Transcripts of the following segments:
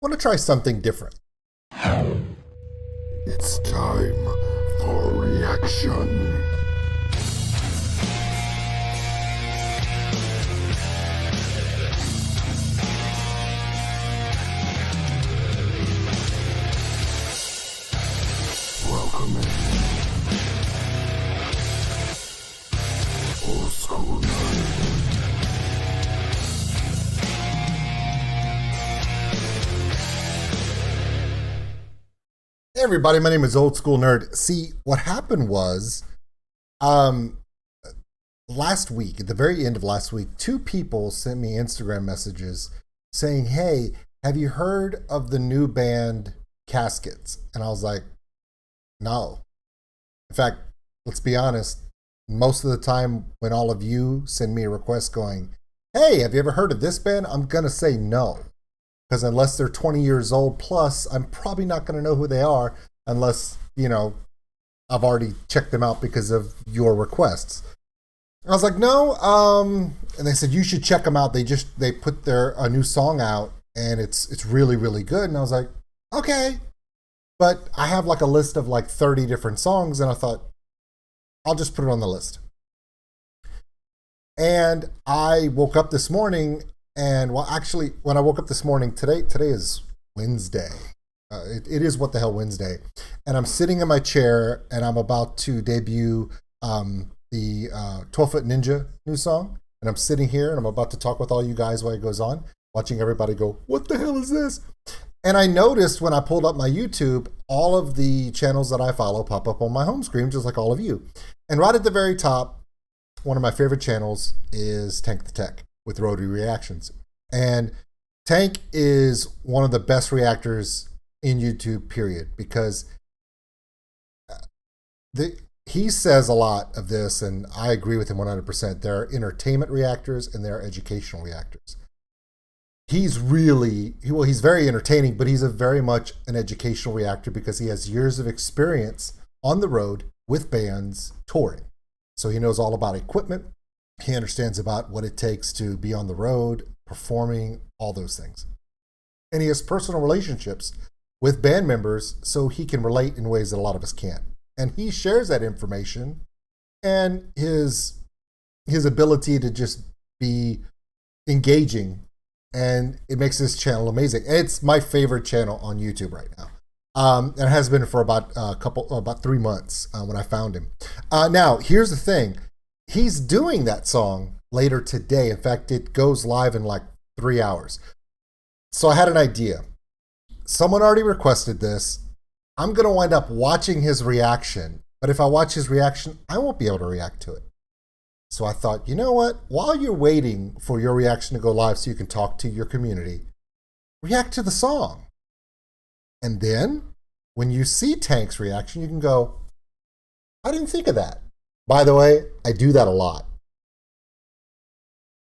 want to try something different. It's time for reaction. Welcome in. Old School Nerd. Hey everybody, my name is Old School Nerd. See, what happened was, last week, at the very end of last week, two people sent me Instagram messages saying, hey, have you heard of the new band Caskets? And I was like, no. In fact, let's be honest, most of the time when all of you send me a request going, hey, have you ever heard of this band? I'm going to say no. Because unless they're 20 years old plus, I'm probably not going to know who they are unless, I've already checked them out because of your requests. I was like, no. And they said, you should check them out. They put a new song out and it's really, really good. And I was like, okay. But I have like a list of like 30 different songs. And I thought, I'll just put it on the list. And I woke up this morning. And when I woke up this morning, today is Wednesday. It is What the Hell Wednesday. And I'm sitting in my chair and I'm about to debut the 12-Foot Ninja new song. And I'm sitting here and I'm about to talk with all you guys while it goes on, watching everybody go, what the hell is this? And I noticed when I pulled up my YouTube, all of the channels that I follow pop up on my home screen, just like all of you. And right at the very top, one of my favorite channels is Tank the Tech with Rotary Reactions. And Tank is one of the best reactors in YouTube, period, because he says a lot of this, and I agree with him 100%. There are entertainment reactors and there are educational reactors. He's very entertaining, but he's very much an educational reactor because he has years of experience on the road with bands touring. So he knows all about equipment. He understands about what it takes to be on the road, performing, all those things. And he has personal relationships with band members so he can relate in ways that a lot of us can't. And he shares that information and his ability to just be engaging, and it makes this channel amazing. It's my favorite channel on YouTube right now. It has been for about 3 months when I found him. Now, here's the thing. He's doing that song later today. In fact, it goes live in like 3 hours. So I had an idea. Someone already requested this. I'm going to wind up watching his reaction. But if I watch his reaction, I won't be able to react to it. So I thought, you know what? While you're waiting for your reaction to go live so you can talk to your community, react to the song. And then when you see Tank's reaction, you can go, I didn't think of that. By the way, I do that a lot.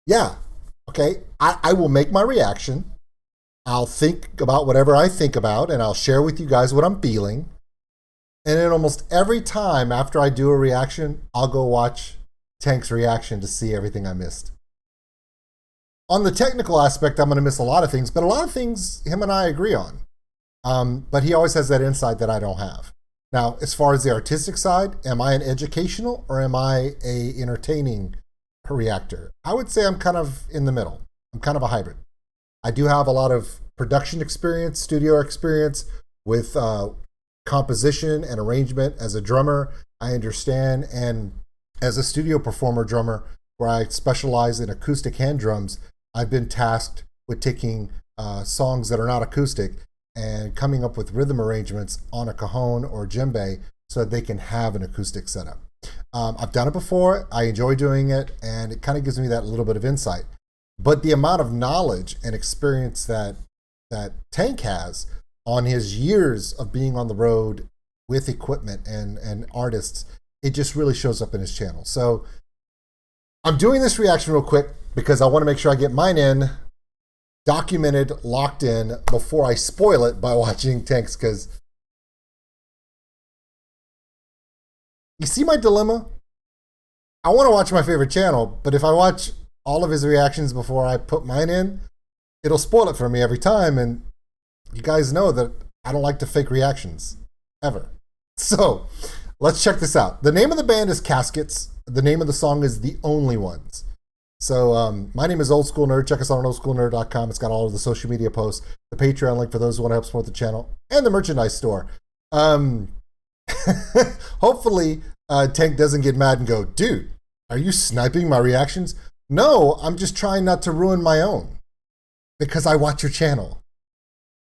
Yeah, okay. I will make my reaction. I'll think about whatever I think about, and I'll share with you guys what I'm feeling. And then almost every time after I do a reaction, I'll go watch Tank's reaction to see everything I missed. On the technical aspect, I'm going to miss a lot of things, but a lot of things him and I agree on. But he always has that insight that I don't have. Now, as far as the artistic side, am I an educational or am I a entertaining reactor? I would say I'm kind of in the middle. I'm kind of a hybrid. I do have a lot of production experience, studio experience with composition and arrangement. As a drummer, I understand. And as a studio performer drummer, where I specialize in acoustic hand drums, I've been tasked with taking songs that are not acoustic and coming up with rhythm arrangements on a cajon or djembe so that they can have an acoustic setup. I've done it before. I enjoy doing it, and it kind of gives me that little bit of insight. But the amount of knowledge and experience that Tank has on his years of being on the road with equipment and artists, it just really shows up in his channel. So I'm doing this reaction real quick because I want to make sure I get mine in, documented, locked in before I spoil it by watching Tank's, because you see my dilemma? I want to watch my favorite channel, but if I watch all of his reactions before I put mine in, it'll spoil it for me every time. And you guys know that I don't like to fake reactions ever. So let's check this out. The name of the band is Caskets. The name of the song is The Only Ones. So my name is Old School Nerd. Check us out on OldSkuleNerd.com. It's got all of the social media posts, the Patreon link for those who want to help support the channel, and the merchandise store. Hopefully Tank doesn't get mad and go, dude, are you sniping my reactions? No, I'm just trying not to ruin my own because I watch your channel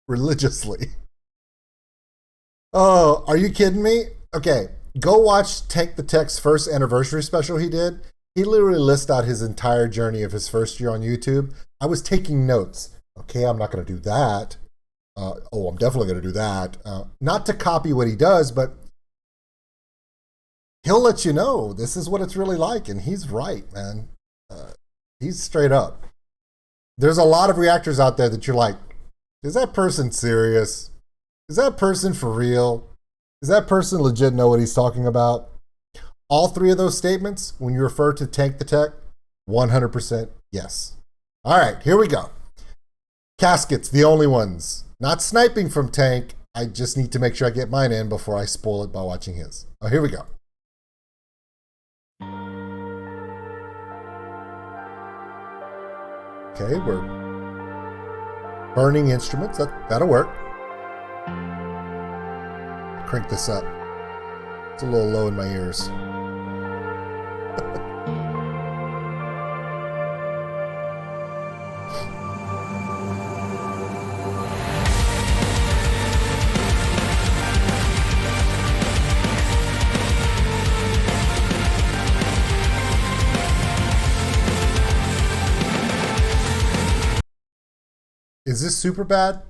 religiously. Oh, are you kidding me? Okay, go watch Tank the Tech's first anniversary special he did. He literally lists out his entire journey of his first year on YouTube. I was taking notes. Okay, I'm not going to do that. I'm definitely going to do that. Not to copy what he does, but he'll let you know this is what it's really like. And he's right, man. He's straight up. There's a lot of reactors out there that you're like, is that person serious? Is that person for real? Does that person legit know what he's talking about? All three of those statements, when you refer to Tank the Tech, 100% yes. All right, here we go. Caskets, The Only Ones. Not sniping from Tank. I just need to make sure I get mine in before I spoil it by watching his. Oh, here we go. Okay, we're burning instruments. That'll work. Crank this up. It's a little low in my ears. Is this super bad?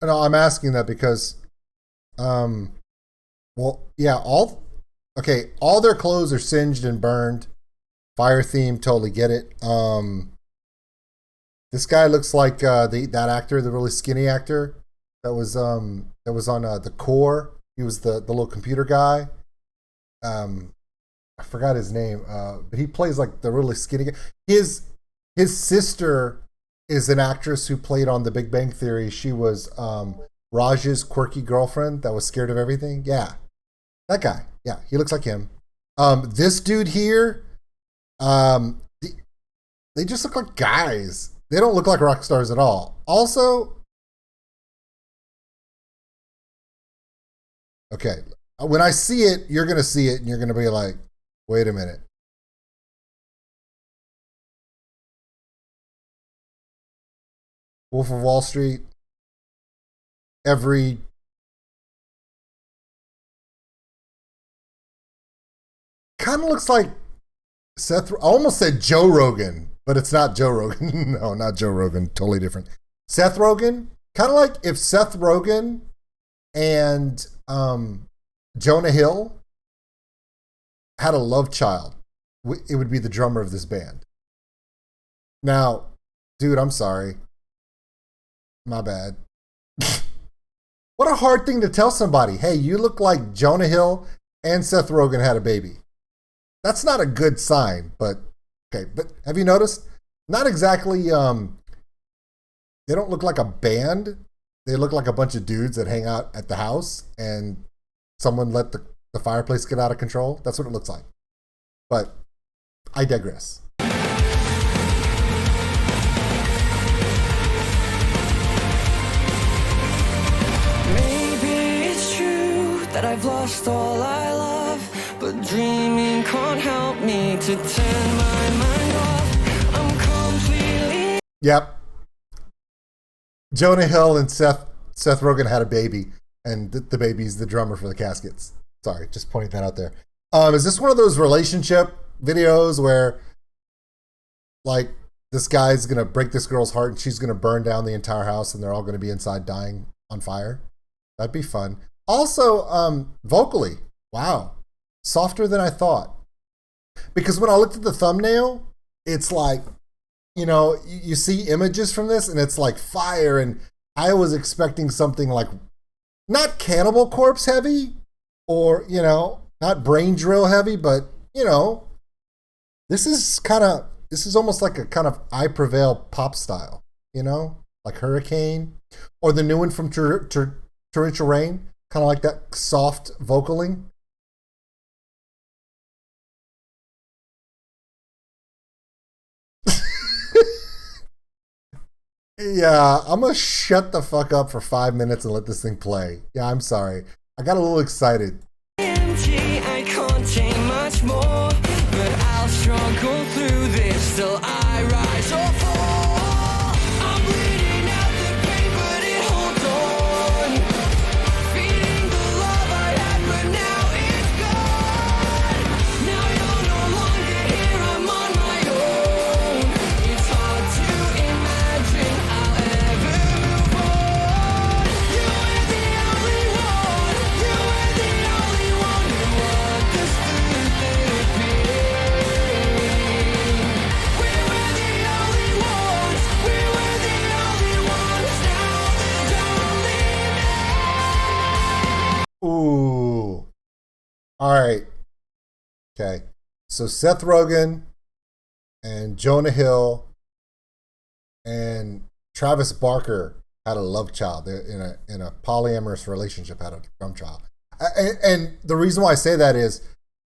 No, I'm asking that because, well, yeah, all their clothes are singed and burned. Fire theme, totally get it. This guy looks like that actor, the really skinny actor that was on The Core. He was the little computer guy. I forgot his name, but he plays like the really skinny guy. His sister is an actress who played on The Big Bang Theory. She was Raj's quirky girlfriend that was scared of everything. Yeah, that guy. Yeah, he looks like him. This dude here, they just look like guys. They don't look like rock stars at all. Also, okay, when I see it, you're going to see it and you're going to be like, wait a minute. Wolf of Wall Street, every kind of looks like Seth. I almost said Joe Rogan, but it's not Joe Rogan. No, not Joe Rogan. Totally different. Seth Rogen, kind of like if Seth Rogen and Jonah Hill had a love child, it would be the drummer of this band. Now, dude, I'm sorry. My bad. What a hard thing to tell somebody. Hey, you look like Jonah Hill and Seth Rogen had a baby. That's not a good sign, but okay. But have you noticed? Not exactly, they don't look like a band. They look like a bunch of dudes that hang out at the house and someone let the fireplace get out of control. That's what it looks like. But I digress. That I've lost all I love, but dreaming can't help me to turn my mind off. I'm completely... Yep. Jonah Hill and Seth Rogen had a baby, and the baby's the drummer for the Caskets. Sorry, just pointing that out there. Is this one of those relationship videos where, like, this guy's gonna break this girl's heart and she's gonna burn down the entire house and they're all gonna be inside dying on fire? That'd be fun. Also, vocally, wow, softer than I thought. Because when I looked at the thumbnail, it's like, you see images from this and it's like fire, and I was expecting something like, not Cannibal Corpse heavy, or, not Brain Drill heavy, but, this is almost like a kind of I Prevail pop style, like Hurricane, or the new one from Torrential Rain, kind of like that soft vocaling. Yeah, I'm gonna shut the fuck up for 5 minutes and let this thing play. Yeah, I'm sorry. I got a little excited. Empty, I can't take much more, but I'll struggle through this till I rise or fall. I'm bleeding out the pain, but it holds on. Feeling the love I had, but now it's gone. Now you're no longer here, I'm on my own. It's hard to imagine I'll ever move on. You were the only one. You were the only one who understood the pain. We were the only ones. We were the only ones. Now there's only Ooh. All right. Okay. So Seth Rogen and Jonah Hill and Travis Barker had a love child. They're in a polyamorous relationship, had a drum child. And the reason why I say that is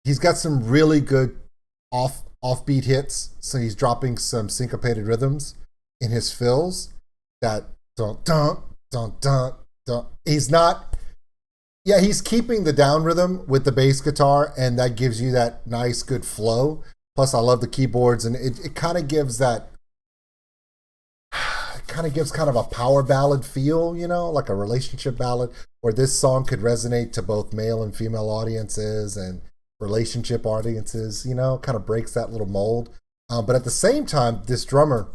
he's got some really good offbeat hits. So he's dropping some syncopated rhythms in his fills that don't. He's not. Yeah, he's keeping the down rhythm with the bass guitar, and that gives you that nice, good flow. Plus, I love the keyboards, and it kind of gives that. It kind of gives kind of a power ballad feel, you know, like a relationship ballad, where this song could resonate to both male and female audiences and relationship audiences. You know, kind of breaks that little mold. But at the same time, this drummer,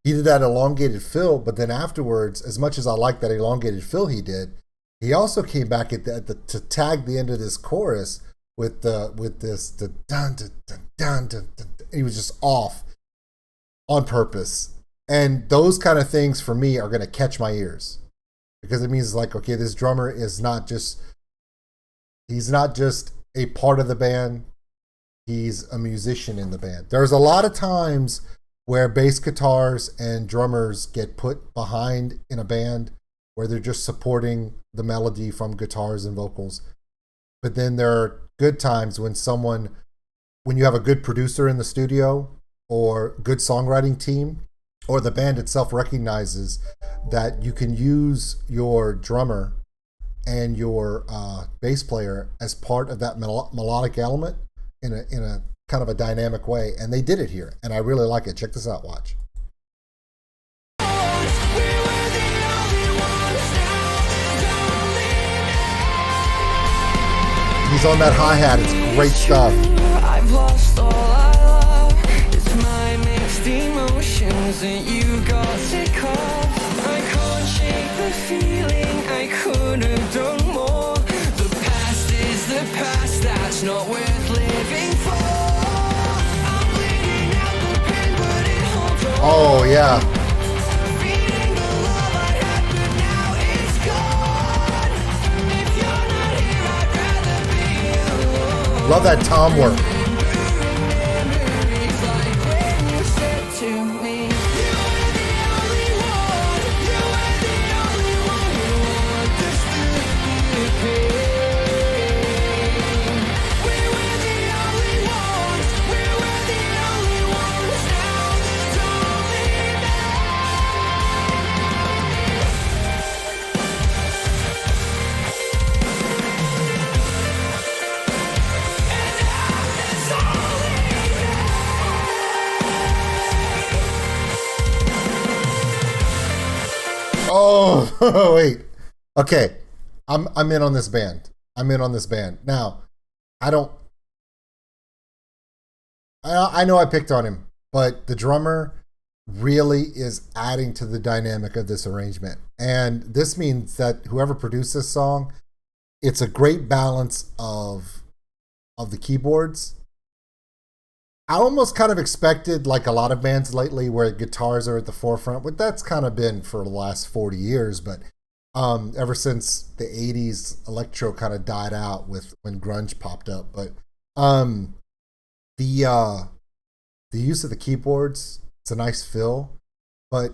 he did that elongated fill, but then afterwards, as much as I like that elongated fill he did, he also came back to tag the end of this chorus with this dun dun dun dun dun dun. He was just off on purpose, and those kind of things for me are going to catch my ears because it means like, okay, this drummer is not just a part of the band, he's a musician in the band. There's a lot of times where bass guitars and drummers get put behind in a band where they're just supporting the melody from guitars and vocals. But then there are good times when you have a good producer in the studio or good songwriting team, or the band itself recognizes that you can use your drummer and your bass player as part of that melodic element in a kind of a dynamic way. And they did it here, and I really like it. Check this out, watch. He's on that hi-hat. It's great stuff. I've lost all I love. It's my mixed emotions that you got sick of. I can't shake the feeling I could have done more. The past is the past, that's not worth living for. I'm bleeding out the pain, but it holds on. Oh, yeah. Feeling the love I had, but now it's gone. If you're not here, I'd rather be alone. Love that tom work. Memories like when you said to me, you were the only one. You were the only one who understood the pain. We were the only ones. We were the only ones. Now there's only Oh, wait. Okay. I'm in on this band. I'm in on this band. Now, I know I picked on him, but the drummer really is adding to the dynamic of this arrangement. And this means that whoever produced this song, it's a great balance of the keyboards. I almost kind of expected, like a lot of bands lately, where guitars are at the forefront, but that's kind of been for the last 40 years. But ever since the 80s, electro kind of died out with when grunge popped up. But the use of the keyboards, it's a nice fill. But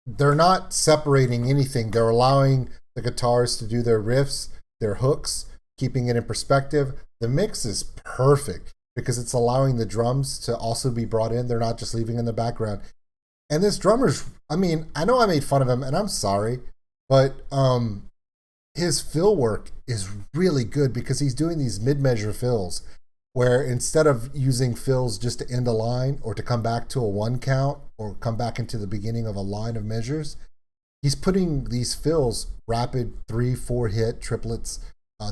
they're not separating anything. They're allowing the guitars to do their riffs, their hooks, keeping it in perspective. The mix is perfect because it's allowing the drums to also be brought in. They're not just leaving in the background. And this drummer's, I mean, I know I made fun of him and I'm sorry, but his fill work is really good because he's doing these mid-measure fills where instead of using fills just to end a line or to come back to a one count or come back into the beginning of a line of measures, he's putting these fills, rapid 3-4 hit triplets,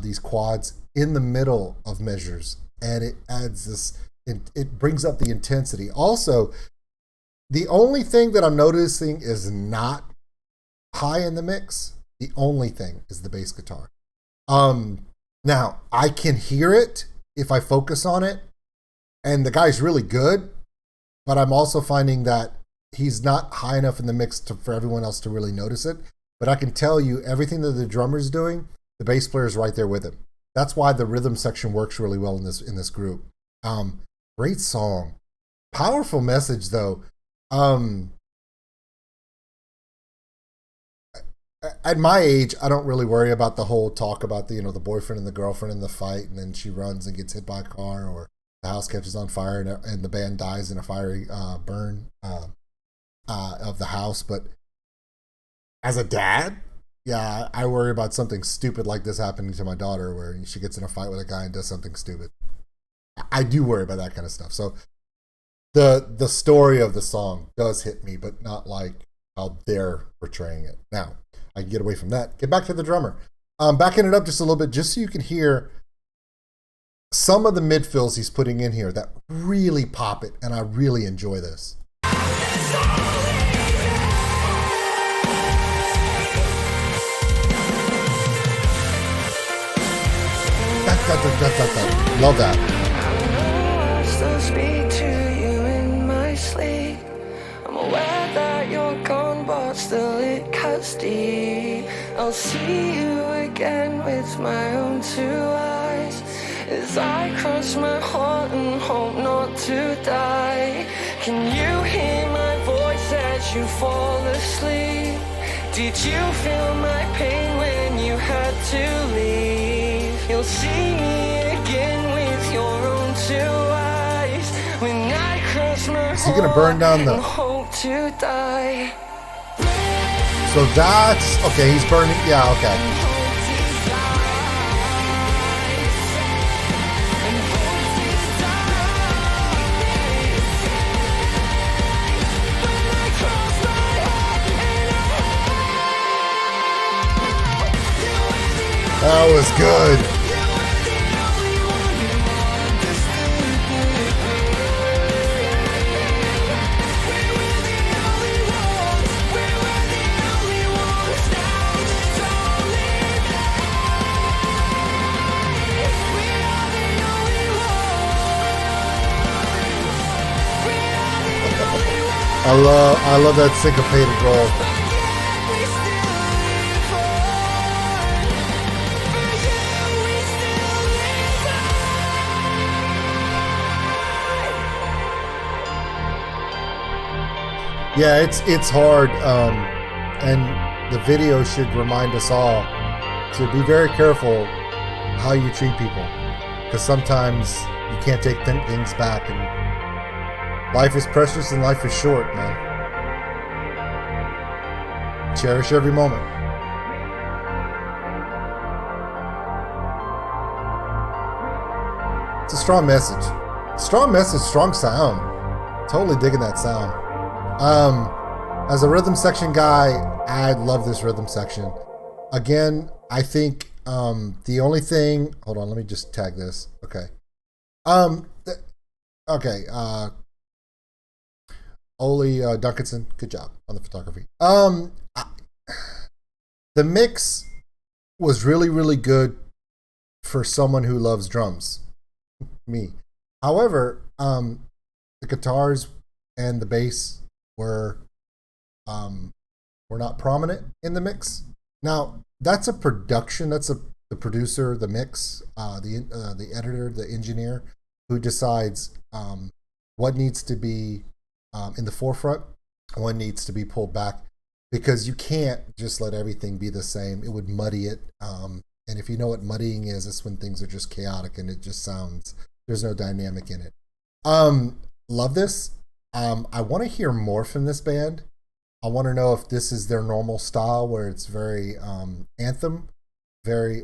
these quads in the middle of measures. And it adds this, it brings up the intensity. Also, the only thing that I'm noticing is not high in the mix. The only thing is the bass guitar. Now, I can hear it if I focus on it, and the guy's really good, but I'm also finding that he's not high enough in the mix for everyone else to really notice it. But I can tell you everything that the drummer's doing, the bass player is right there with him. That's why the rhythm section works really well in this group. Great song, powerful message though. At my age, I don't really worry about the whole talk about the the boyfriend and the girlfriend in the fight, and then she runs and gets hit by a car, or the house catches on fire and the band dies in a fiery burn of the house. But as a dad, yeah, I worry about something stupid like this happening to my daughter, where she gets in a fight with a guy and does something stupid. I do worry about that kind of stuff. So the story of the song does hit me, but not like how they're portraying it. Now, I can get away from that. Get back to the drummer. Backing it up just a little bit, just so you can hear some of the mid fills he's putting in here that really pop it, and I really enjoy this. Love that. I still speak to you in my sleep. I'm aware that you're gone, but still it cuts deep. I'll see you again with my own two eyes, as I cross my heart and hope not to die. Can you hear my voice as you fall asleep? Did you feel my pain when you had to leave? You'll see me again with your own two eyes, when I cross my Is he gonna burn down the... hope to die. So that's... Okay, he's burning... Yeah, okay. That was good. I love that syncopated roll. Yeah, it's hard, and the video should remind us all to be very careful how you treat people, because sometimes you can't take things back, and life is precious and life is short, man. Cherish every moment. It's a strong message. Strong message, strong sound. Totally digging that sound. As a rhythm section guy, I love this rhythm section. Again, I think the only thing... Hold on, let me just tag this. Okay. Okay. Ole Duncanson, good job on the photography. The mix was really, really good for someone who loves drums. Me. However, the guitars and the bass were not prominent in the mix. Now, that's a production. That's the producer, the mix, the editor, the engineer, who decides what needs to be in the forefront, what needs to be pulled back. because you can't just let everything be the same. It would muddy it. And if you know what muddying is, it's when things are just chaotic and it just sounds, there's no dynamic in it. Love this. I want to hear more from this band. I want to know if this is their normal style where it's very anthem, very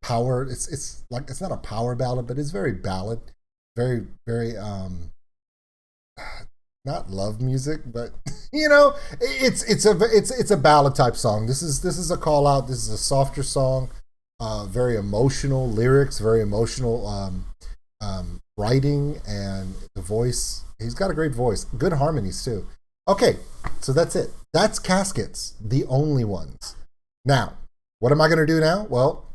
power. It's like, it's not a power ballad, but it's very ballad, very not love music, but you know, it's a ballad type song. This is a call out. This is a softer song, very emotional lyrics, very emotional writing, and the voice. He's got a great voice, good harmonies too. Okay, so that's it. That's Caskets, the only ones. Now, what am I going to do now? Well,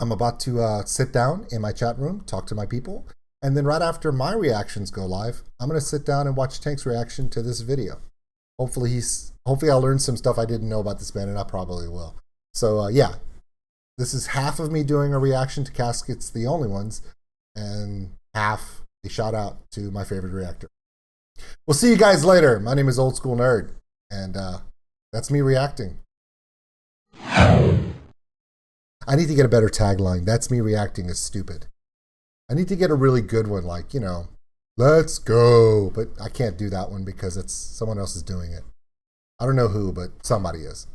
I'm about to sit down in my chat room, talk to my people, and then right after my reactions go live, I'm going to sit down and watch Tank's reaction to this video. Hopefully I'll learn some stuff I didn't know about this band, and I probably will. So yeah, this is half of me doing a reaction to Caskets, the only ones, and half a shout out to my favorite reactor. We'll see you guys later. My name is OldSkuleNerd, and that's me reacting. I need to get a better tagline. That's me reacting is stupid. I need to get a really good one, like, you know, let's go. But I can't do that one because it's someone else is doing it. I don't know who, but somebody is.